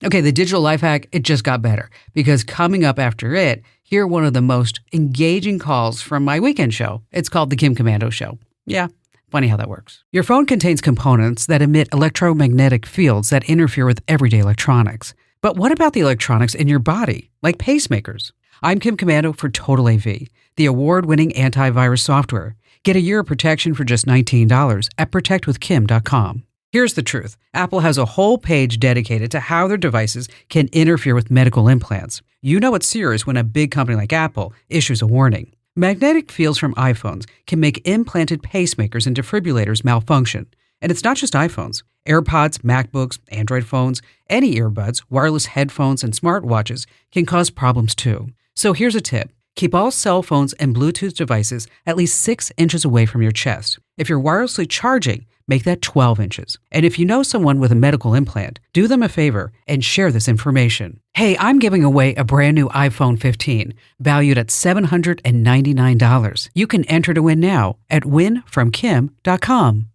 Okay, the digital life hack, it just got better because coming up after it, hear one of the most engaging calls from my weekend show. It's called The Kim Komando Show. Yeah, funny how that works. Your phone contains components that emit electromagnetic fields that interfere with everyday electronics. But what about the electronics in your body, like pacemakers? I'm Kim Komando for Total AV, the award-winning antivirus software. Get a year of protection for just $19 at protectwithkim.com. Here's the truth. Apple has a whole page dedicated to how their devices can interfere with medical implants. You know it's serious when a big company like Apple issues a warning. Magnetic fields from iPhones can make implanted pacemakers and defibrillators malfunction. And it's not just iPhones. AirPods, MacBooks, Android phones, any earbuds, wireless headphones, and smartwatches can cause problems too. So here's a tip. Keep all cell phones and Bluetooth devices at least 6 inches away from your chest. If you're wirelessly charging, make that 12 inches. And if you know someone with a medical implant, do them a favor and share this information. Hey, I'm giving away a brand new iPhone 15, valued at $799. You can enter to win now at winfromkim.com.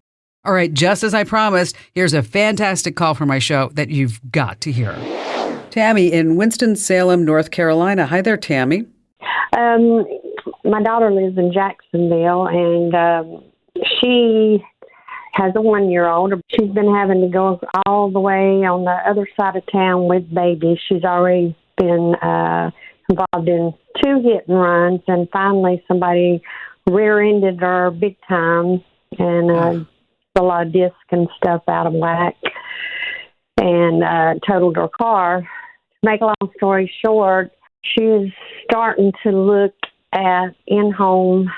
All right, just as I promised, here's a fantastic call from my show that you've got to hear. Tammy in Winston-Salem, North Carolina. Hi there, Tammy. My daughter lives in Jacksonville, and she has a 1-year-old. She's been having to go all the way on the other side of town with baby. She's already been involved in 2 hit and runs, and finally somebody rear-ended her big time, and a lot of disc and stuff out of whack, and totaled her car. To make a long story short, she's starting to look at in-home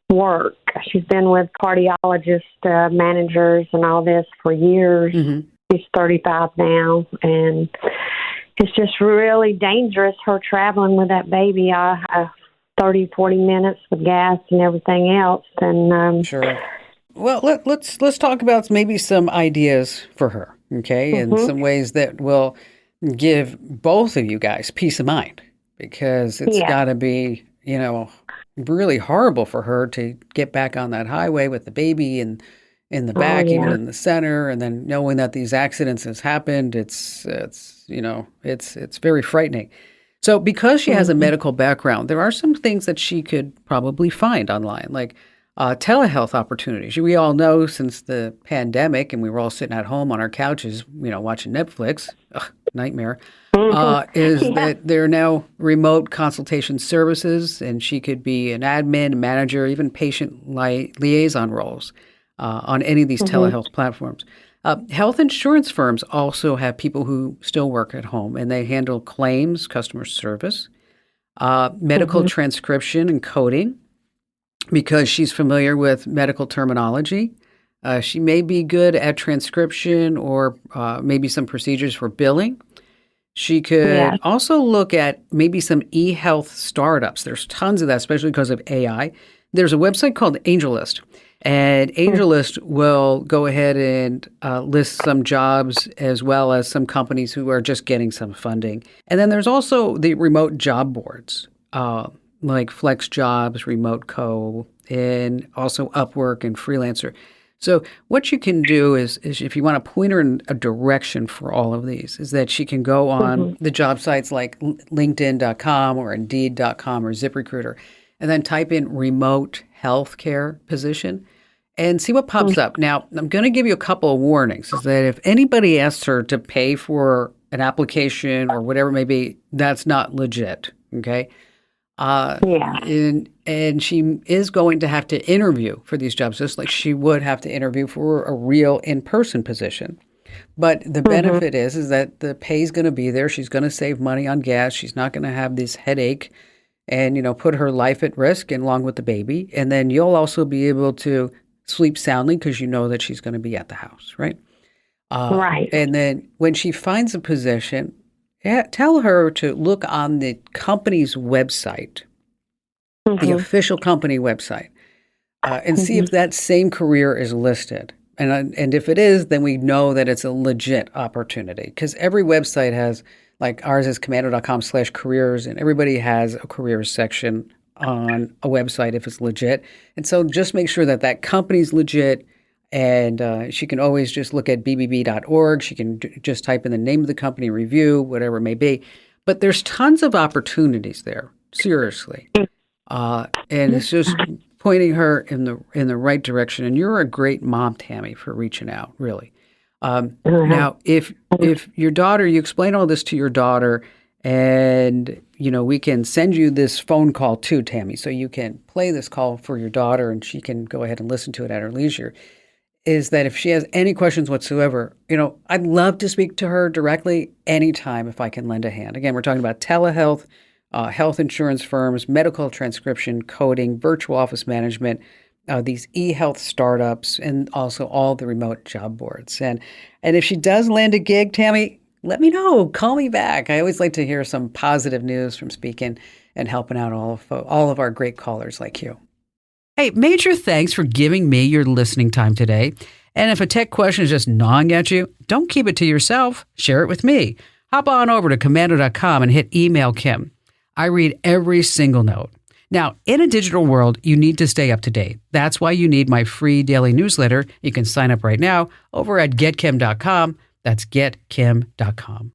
work. She's been with cardiologist managers and all this for years. Mm-hmm. She's 35 now, and it's just really dangerous, her traveling with that baby 30, 40 minutes with gas and everything else. And sure. Well, let's talk about maybe some ideas for her, okay, and some ways that will give both of you guys peace of mind, because it's got to be, really horrible for her to get back on that highway with the baby and in the back, even in the center, and then knowing that these accidents has happened. It's very frightening. So because she has a medical background, there are some things that she could probably find online, like telehealth opportunities. We all know since the pandemic and we were all sitting at home on our couches, watching Netflix, nightmare, is that there are now remote consultation services, and she could be an admin, manager, even patient liaison roles on any of these telehealth platforms. Health insurance firms also have people who still work at home, and they handle claims, customer service, medical transcription and coding, because she's familiar with medical terminology. She may be good at transcription or maybe some procedures for billing. She could also look at maybe some e-health startups. There's tons of that, especially because of AI. There's a website called AngelList, and AngelList will go ahead and list some jobs as well as some companies who are just getting some funding. And then there's also the remote job boards, like Flex Jobs, Remote Co., and also Upwork and Freelancer. So what you can do is if you want to point her in a direction for all of these, is that she can go on the job sites like LinkedIn.com or Indeed.com or ZipRecruiter, and then type in remote healthcare position and see what pops up. Now, I'm going to give you a couple of warnings, is that if anybody asks her to pay for an application or whatever it may be, that's not legit, okay? And she is going to have to interview for these jobs, just like she would have to interview for a real in-person position. But the benefit is that the pay is going to be there. She's going to save money on gas. She's not going to have this headache and, put her life at risk along with the baby. And then you'll also be able to sleep soundly because you know that she's going to be at the house, right? Right. And then when she finds a position, tell her to look on the company's website, the official company website, and see if that same career is listed. And if it is, then we know that it's a legit opportunity, because every website has, like ours is komando.com/careers, and everybody has a careers section on a website if it's legit. And so just make sure that company's legit And she can always just look at bbb.org. She can just type in the name of the company, review, whatever it may be. But there's tons of opportunities there, seriously. And it's just pointing her in the right direction. And you're a great mom, Tammy, for reaching out, really. Now, if your daughter, you explain all this to your daughter, and we can send you this phone call too, Tammy, so you can play this call for your daughter, and she can go ahead and listen to it at her leisure. Is that if she has any questions whatsoever, I'd love to speak to her directly anytime if I can lend a hand. Again, we're talking about telehealth, health insurance firms, medical transcription, coding, virtual office management, these e-health startups, and also all the remote job boards. And if she does land a gig, Tammy, let me know. Call me back. I always like to hear some positive news from speaking and helping out all of our great callers like you. Hey, major thanks for giving me your listening time today. And if a tech question is just gnawing at you, don't keep it to yourself. Share it with me. Hop on over to Komando.com and hit email Kim. I read every single note. Now, in a digital world, you need to stay up to date. That's why you need my free daily newsletter. You can sign up right now over at getkim.com. That's getkim.com.